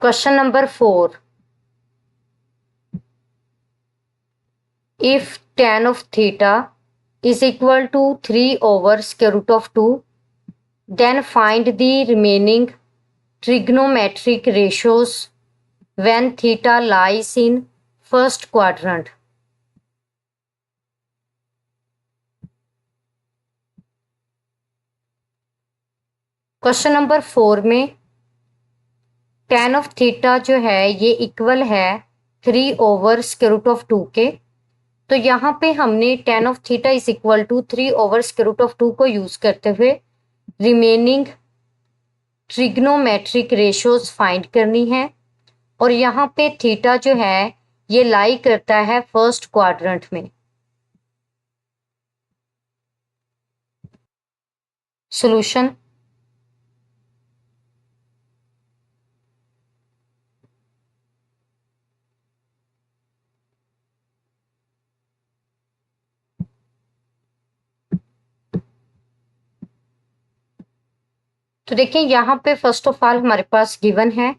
Question number 4. If tan of theta is equal to 3 over square root of 2, then find the remaining trigonometric ratios when theta lies in first quadrant. Question number 4 में tan ऑफ theta जो है ये equal है 3 over square root of 2 के। तो यहाँ पे हमने tan ऑफ theta is equal to 3 over square root of 2 को यूज करते हुए रिमेनिंग ट्रिग्नोमेट्रिक रेशियोज फाइंड करनी है। और यहाँ पे थीटा जो है ये लाई करता है फर्स्ट क्वाड्रेंट में। सॉल्यूशन। तो देखिए यहाँ पे फर्स्ट ऑफ ऑल हमारे पास गिवन है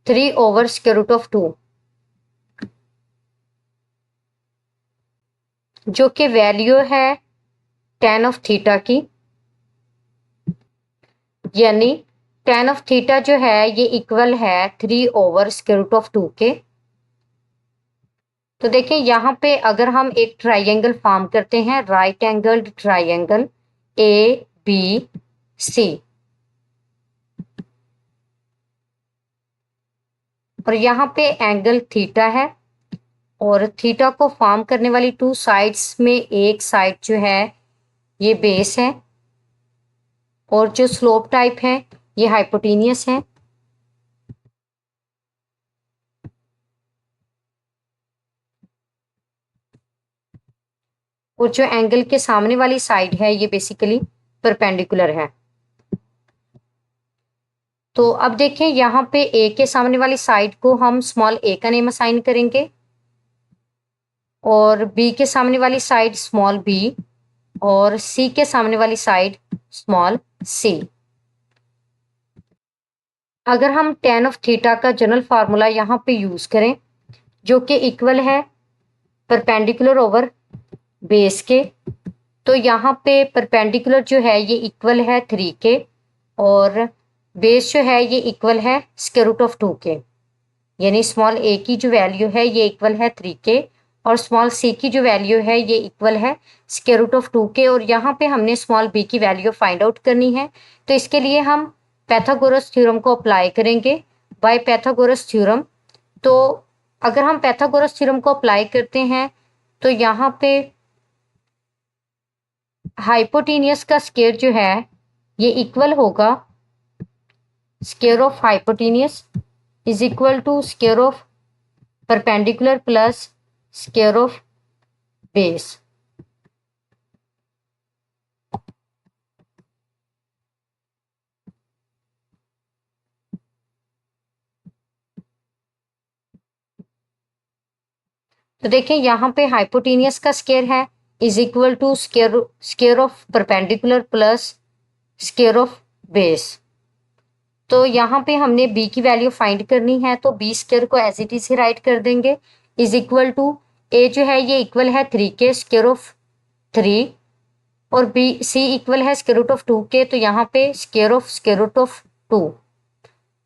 3 ओवर स्क्वायर रूट ऑफ 2 जो कि वैल्यू है tan ऑफ थीटा की, यानी tan ऑफ थीटा जो है ये इक्वल है 3 ओवर स्क्वायर रूट ऑफ 2 के। तो देखिए यहाँ पे अगर हम एक ट्राइंगल फॉर्म करते हैं, राइट एंगल्ड ट्राइंगल ABC, और यहाँ पे एंगल थीटा है और थीटा को फॉर्म करने वाली टू साइड्स में एक साइड जो है ये बेस है और जो स्लोप टाइप है ये हाइपोटेनियस है। और जो एंगल के सामने वाली साइड है ये बेसिकली परपेंडिकुलर है। तो अब देखें यहाँ पे ए के सामने वाली साइड को हम स्मॉल ए का नेम असाइन करेंगे और बी के सामने वाली साइड स्मॉल बी और सी के सामने वाली साइड स्मॉल सी। अगर हम tan ऑफ थीटा का जनरल फार्मूला यहाँ पे यूज करें जो कि इक्वल है परपेंडिकुलर ओवर बेस के, तो यहाँ पे परपेंडिकुलर जो है ये इक्वल है 3 के और बेस जो है ये इक्वल है स्क्वायर रूट ऑफ 2 के, यानी स्मॉल ए की जो वैल्यू है ये इक्वल है 3 के और स्मॉल सी की जो वैल्यू है ये इक्वल है स्क्वायर रूट ऑफ 2 के। और यहाँ पे हमने स्मॉल बी की वैल्यू फाइंड आउट करनी है। तो इसके लिए हम पैथागोरस थ्योरम को अप्लाई करेंगे बाय पैथागोरस थ्योरम। तो अगर हम पैथागोरस थ्योरम को अप्लाई करते हैं तो यहाँ पे हाइपोटेनियस का स्क्वायर जो है ये इक्वल होगा square of hypotenuse is equal to square of perpendicular plus square of base. तो देखिए यहाँ पे हाइपोटेनियस का स्क्वायर है is equal to square of perpendicular plus square of base. तो यहाँ पे हमने बी की वैल्यू फाइंड करनी है, तो बी स्क्वायर को एज इट इज ही राइट कर देंगे इज इक्वल टू ए जो है ये इक्वल है 3 के स्क्वायर ऑफ 3 और बी सी इक्वल है स्क्वायर रूट ऑफ 2 के। तो यहाँ पे स्क्वायर रूट ऑफ 2,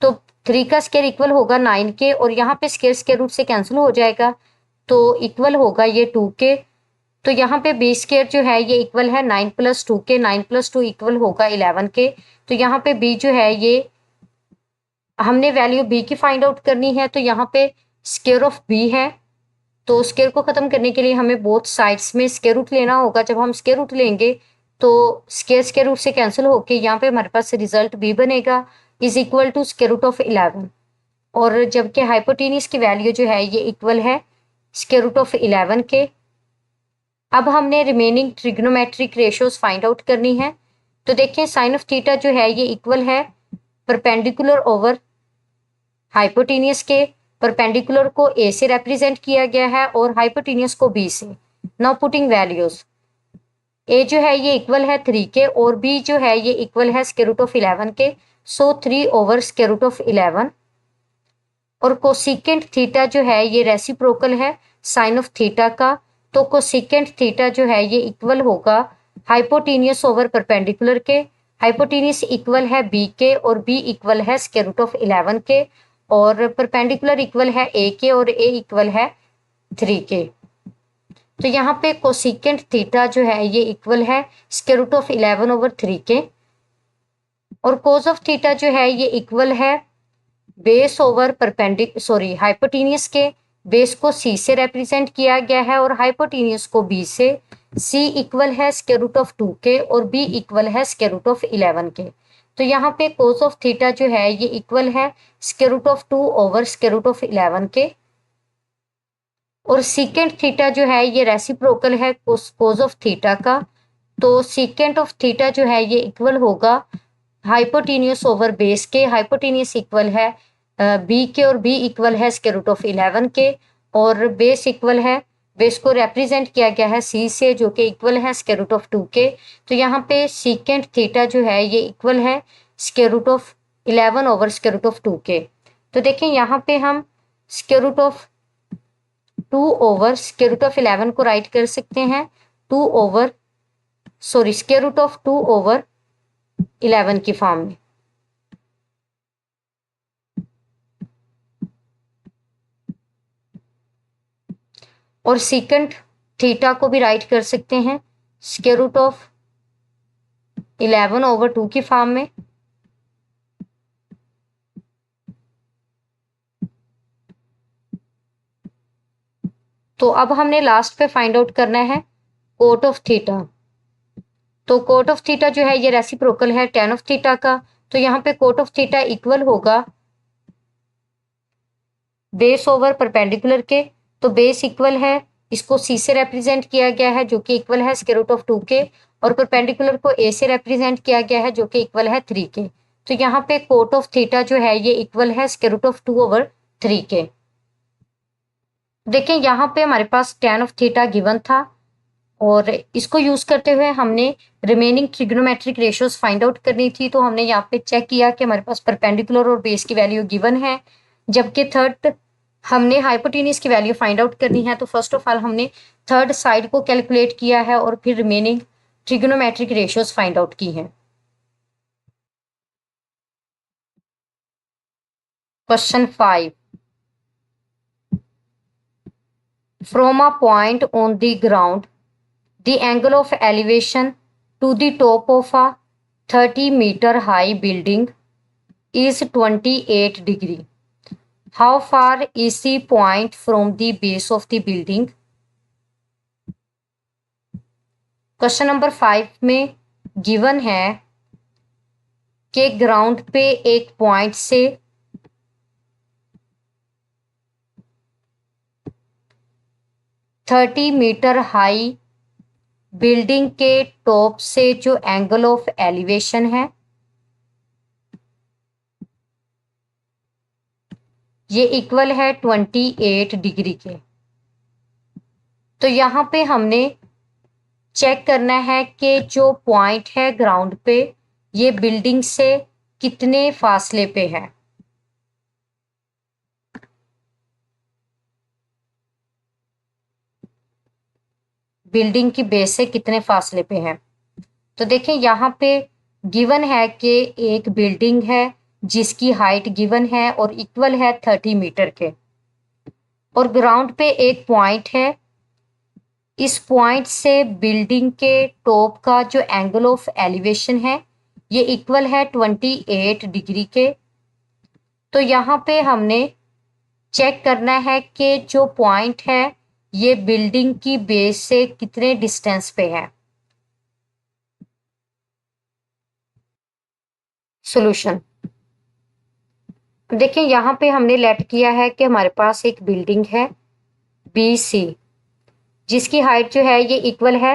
तो 3 का स्क्वायर इक्वल होगा 9 के और यहाँ पे स्क्वायर रूट से कैंसिल हो जाएगा तो इक्वल होगा ये 2 के। तो यहाँ पे बी स्क्वायर जो है ये इक्वल है 9 प्लस 2 के, 9 प्लस 2 इक्वल होगा 11 के। तो यहाँ पे बी जो है ये हमने वैल्यू बी की फाइंड आउट करनी है, तो यहाँ पे स्क्वायर ऑफ बी है। तो स्क्वायर को खत्म करने के लिए हमें बोथ साइड्स में स्क्वायर रूट लेना होगा। जब हम स्क्वायर रूट लेंगे तो स्क्वायर रूट से कैंसिल होके यहाँ पे हमारे पास रिजल्ट बी बनेगा is equal to square root of 11। और जबकि हाइपोटेनियस की वैल्यू जो है ये इक्वल है स्क्वायर रूट ऑफ 11 के। अब हमने remaining trigonometric ratios find out करनी है। तो देखिए साइन ऑफ थीटा जो है ये इक्वल है परपेंडिकुलर ओवर हाइपोटेनियस के। परपेंडिकुलर को ए से रिप्रेजेंट किया गया है और हाइपोटेनियस को बी से। नाउ पुटिंग वैल्यूज, ए जो है ये इक्वल है 3 के और बी जो है ये इक्वल है स्क्वायर रूट ऑफ 11 के। सो 3 ओवर स्क्वायर रूट ऑफ 11 और कोसिकेंट थीटा जो है ये रेसिप्रोकल है साइन ऑफ थीटा का। तो कोसिकेंट थीटा जो है ये इक्वल होगा हाइपोटेनियस ओवर परपेंडिकुलर के। हाइपोटेनियस इक्वल है बी के और बी इक्वल है स्क्वायर रूट ऑफ 11 के, और परपेंडिकुलर इक्वल है ए के और ए इक्वल है 3 के। तो यहाँ पे कोसिकेंट थीटा जो है ये इक्वल है स्क्वायर रूट ऑफ 11 ओवर 3 के, और कोस ऑफ थीटा जो है ये इक्वल है बेस ओवर हाइपोटेनियस के। बेस को सी से रिप्रेजेंट किया गया है और हाइपोटेनियस को बी से। सी इक्वल है स्क्वायर रूट ऑफ 2 के और बी इक्वल है स्क्वायर रूट ऑफ 11 के। तो यहाँ पे कोस ऑफ थीटा जो है ये इक्वल है square root of 2 over square root of 11 के, और सीकेंट थीटा जो है ये रेसिप्रोकल है कोस ऑफ थीटा का। तो सीकेंट ऑफ थीटा जो है ये इक्वल होगा हाइपोटेनियस ओवर बेस के। हाइपोटेनियस इक्वल है बी के और बी इक्वल है स्क्वायर रूट ऑफ 11 के, और बेस इक्वल है, बेस को रिप्रेजेंट किया गया है सी से जो कि इक्वल है स्क्वायर रूट ऑफ 2 के। तो यहाँ पे सीकेंट थीटा जो है ये इक्वल है square root of 11 over square root of 2 के। तो देखें यहाँ पे हम square root of 2 over square root of 11 को राइट कर सकते हैं स्क्वायर रूट ऑफ 2 ओवर 11 की फॉर्म में। और सीकेंट थीटा को भी राइट कर सकते हैं स्क्वायर रूट ऑफ 11 ओवर 2 की फॉर्म में। तो अब हमने लास्ट पे फाइंड आउट करना है कोट ऑफ थीटा। तो कोट ऑफ थीटा जो है ये रेसिप्रोकल है tan ऑफ थीटा का। तो यहाँ पे कोट ऑफ थीटा इक्वल होगा बेस ओवर परपेंडिकुलर के। तो बेस इक्वल है, इसको सी से रिप्रेजेंट किया गया है जो कि इक्वल है स्क्वायर रूट ऑफ 2 के, और परपेंडिकुलर को ए से रिप्रेजेंट किया गया है जो कि इक्वल है 3 के। तो यहाँ पे कोट ऑफ थीटा जो है ये इक्वल है स्क्वायर रूट ऑफ 2 ओवर 3 के। देखें यहाँ पे हमारे पास tan ऑफ थीटा गिवन था, और इसको यूज करते हुए हमने remaining trigonometric ratios find out करनी थी। तो हमने यहाँ पे चेक किया कि हमारे पास परपेंडिकुलर और बेस की वैल्यू गिवन है, जबकि थर्ड हमने हाइपोटेनियस की वैल्यू फाइंड आउट करनी है। तो फर्स्ट ऑफ ऑल हमने थर्ड साइड को कैलकुलेट किया है और फिर remaining trigonometric ratios find out की हैं। Question 5, from a point on the ground the angle of elevation to the top of a 30-meter high building is 28 degree. How far is the point from the base of the building? Question number 5 में given है कि ground पे एक point से 30 metre high building के top से जो angle of elevation है ये इक्वल है 28 डिग्री के। तो यहाँ पे हमने चेक करना है कि जो पॉइंट है ग्राउंड पे ये बिल्डिंग से कितने फासले पे है। बिल्डिंग की बेस से कितने फासले पे है। तो देखें यहाँ पे गिवन है कि एक बिल्डिंग है जिसकी हाइट गिवन है और इक्वल है 30 मीटर के, और ग्राउंड पे एक पॉइंट है। इस पॉइंट से बिल्डिंग के टॉप का जो एंगल ऑफ एलिवेशन है ये इक्वल है 28 डिग्री के। तो यहाँ पे हमने चेक करना है कि जो पॉइंट है ये बिल्डिंग की बेस से कितने डिस्टेंस पे है। सॉल्यूशन देखिए यहाँ पे हमने लेट किया है कि हमारे पास एक बिल्डिंग है बी सी जिसकी हाइट जो है ये इक्वल है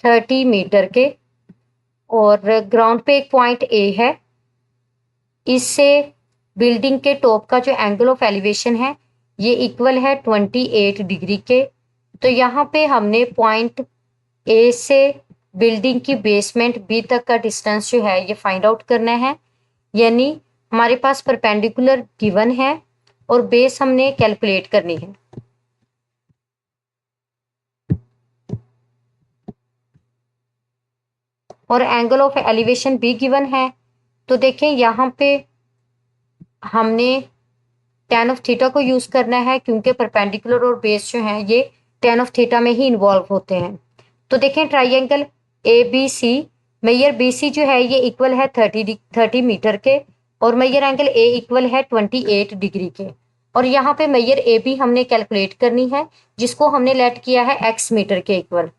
30 मीटर के, और ग्राउंड पे एक पॉइंट ए है। इससे बिल्डिंग के टॉप का जो एंगल ऑफ एलिवेशन है ये इक्वल है 28 डिग्री के। तो यहाँ पे हमने पॉइंट ए से बिल्डिंग की बेसमेंट बी तक का डिस्टेंस जो है ये फाइंड आउट करना है। यानी हमारे पास परपेंडिकुलर गिवन है और बेस हमने कैलकुलेट करनी है। और एंगल ऑफ एलिवेशन भी गिवन है। तो देखें यहाँ पे हमने tan ऑफ थीटा को यूज करना है, क्योंकि परपेंडिकुलर और बेस जो है ये tan ऑफ थीटा में ही इन्वॉल्व होते हैं। तो देखें triangle A B C, measure B C जो है ये इक्वल है 30 मीटर के, और मेजर एंगल ए इक्वल है 28 डिग्री के। और यहाँ पे मेजर ए बी हमने कैलकुलेट करनी है, जिसको हमने लेट किया है x मीटर के इक्वल।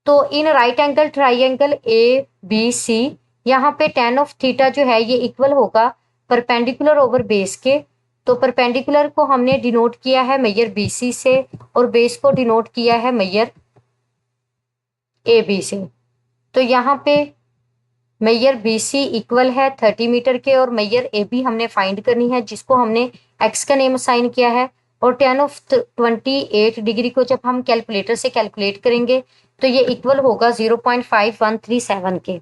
तो in right angle triangle A B C, यहाँ पे tan ऑफ थीटा जो है ये इक्वल होगा परपेंडिकुलर ओवर बेस के। तो परपेंडिकुलर को हमने डिनोट किया है मेजर बी सी से, और बेस को डिनोट किया है मेजर ए बी से। तो यहाँ पे मेजर बी सी इक्वल है 30 मीटर के, और मेजर ए बी हमने फाइंड करनी है, जिसको हमने एक्स का नेम असाइन किया है। और tan ऑफ 28 डिग्री को जब हम कैलकुलेटर से कैलकुलेट करेंगे तो ये इक्वल होगा 0.5137 के।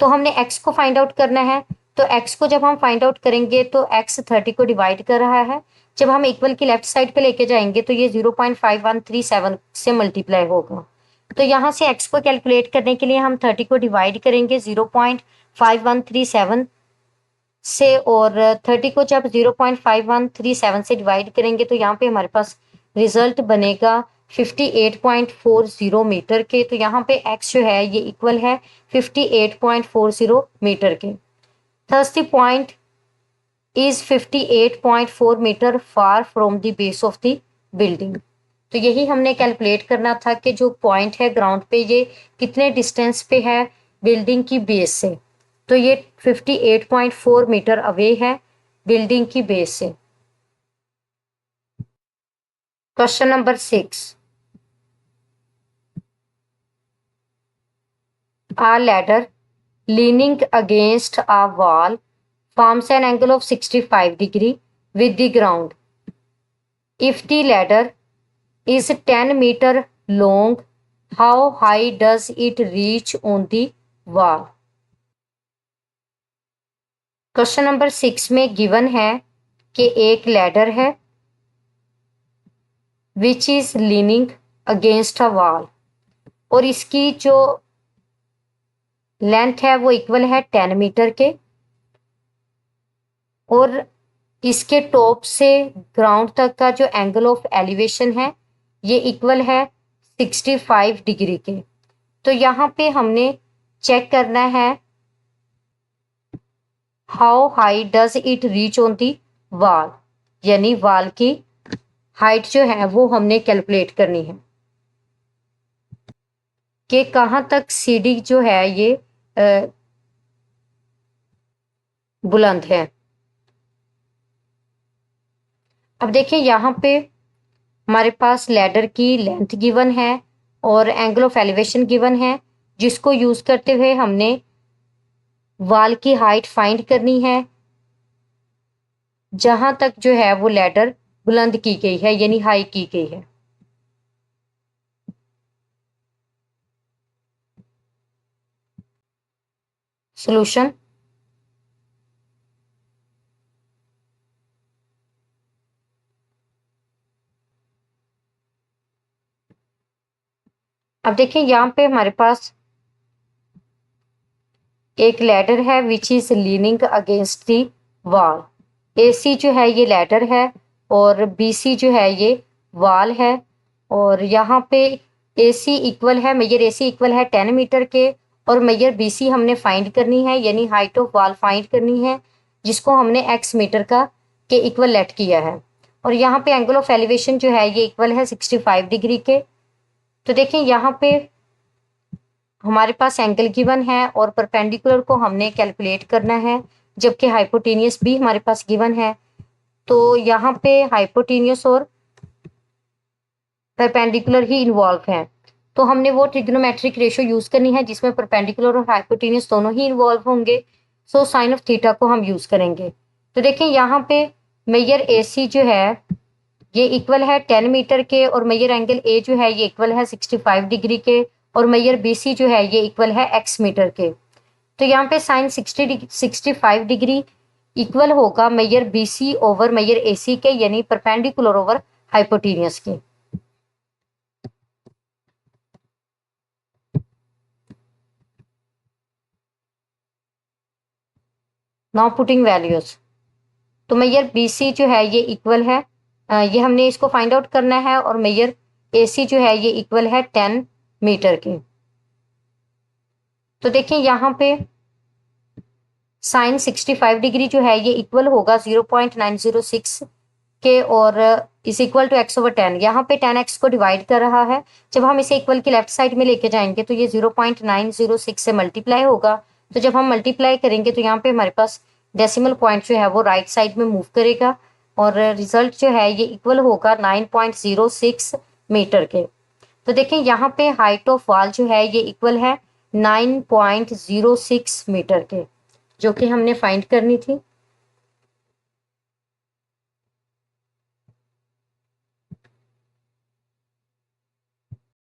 तो हमने x को फाइंड आउट करना है। तो x को जब हम फाइंड आउट करेंगे तो x 30 को डिवाइड कर रहा है, जब हम इक्वल की लेफ्ट साइड पे लेके जाएंगे तो ये 0.5137 से मल्टीप्लाई होगा। तो यहाँ से x को कैलकुलेट करने के लिए हम 30 को डिवाइड करेंगे 0.5137 से, और 30 को जब 0.5137 से डिवाइड करेंगे तो यहाँ पे हमारे पास रिजल्ट बनेगा 58.40 मीटर के। तो यहाँ पे x जो है ये इक्वल है 58.40 मीटर के। Thus the point is 58.4 metre far from the base of the building. तो यही हमने कैलकुलेट करना था कि जो पॉइंट है ग्राउंड पे ये कितने डिस्टेंस पे है बिल्डिंग की बेस से। तो ये 58.4 मीटर अवे है बिल्डिंग की बेस से। Question number 6, a ladder leaning against a wall forms an angle of 65 degree with the ground. If the ladder is 10 meter long, how high does it reach on the wall? Question number 6 में given है कि एक ladder है which is leaning against a wall, और इसकी जो length है वो इक्वल है 10 मीटर के, और इसके टॉप से ग्राउंड तक का जो एंगल ऑफ एलिवेशन है ये इक्वल है 65 डिग्री के। तो यहाँ पे हमने चेक करना है how high does it reach on the wall, यानी वॉल की हाइट जो है वो हमने कैलकुलेट करनी है कि कहाँ तक सीढ़ी जो है ये बुलंद है। अब देखिए यहाँ पे हमारे पास लैडर की लेंथ गिवन है और एंगल ऑफ एलिवेशन गिवन है, जिसको यूज करते हुए हमने वॉल की हाइट फाइंड करनी है जहां तक जो है वो लैडर बुलंद की गई है, यानी हाई की गई है। सॉल्यूशन, अब देखिए यहाँ पे हमारे पास एक लैडर है which is leaning against the wall. AC जो है ये लैडर है और BC जो है ये वॉल है, और यहाँ पे AC इक्वल है, मेजर AC इक्वल है 10 मीटर के, और मेजर BC हमने फाइंड करनी है, यानी हाइट ऑफ वॉल फाइंड करनी है, जिसको हमने x मीटर का के इक्वल लेट किया है। और यहाँ पे एंगल ऑफ एलिवेशन जो है ये इक्वल है 65 डिग्री के। तो देखें यहाँ पे हमारे पास एंगल गिवन है और परपेंडिकुलर को हमने कैलकुलेट करना है, जबकि हाइपोटेनियस भी हमारे पास गिवन है। तो यहाँ पे हाइपोटेनियस और परपेंडिकुलर ही इन्वॉल्व है, तो हमने वो ट्रिग्नोमेट्रिक रेशियो यूज करनी है जिसमें परपेंडिकुलर और हाइपोटेनियस दोनों ही इन्वॉल्व होंगे। सो साइन ऑफ थीटा को हम यूज करेंगे। तो देखें यहाँ पे मेजर AC जो है ये इक्वल है 10 मीटर के, और मेजर एंगल A जो है ये इक्वल है 65 डिग्री के, और मेजर BC जो है ये इक्वल है x मीटर के। तो यहाँ पे साइन 65 डिग्री इक्वल होगा measure BC over measure AC के, यानी परपेंडिकुलर ओवर हाइपोटेनियस के। नाउ पुटिंग वैल्यूज, तो मेजर BC जो है ये इक्वल है, ये हमने इसको फाइंड आउट करना है, और मेजर AC जो है ये इक्वल है 10 मीटर के। तो देखिए यहाँ पे साइन 65 डिग्री जो है ये इक्वल होगा 0.906 के, और इज इक्वल टू x/10। यहाँ पे 10x को डिवाइड कर रहा है, जब हम इसे इक्वल की लेफ्ट साइड में लेके जाएंगे तो ये 0.906 से मल्टीप्लाई होगा। तो जब हम मल्टीप्लाई करेंगे तो यहाँ पे हमारे पास डेसिमल पॉइंट जो है वो राइट साइड में मूव करेगा, और रिजल्ट जो है ये इक्वल होगा 9.06 मीटर के। तो देखें यहाँ पे हाइट ऑफ वॉल जो है ये इक्वल है 9.06 मीटर के, जो कि हमने फाइंड करनी थी।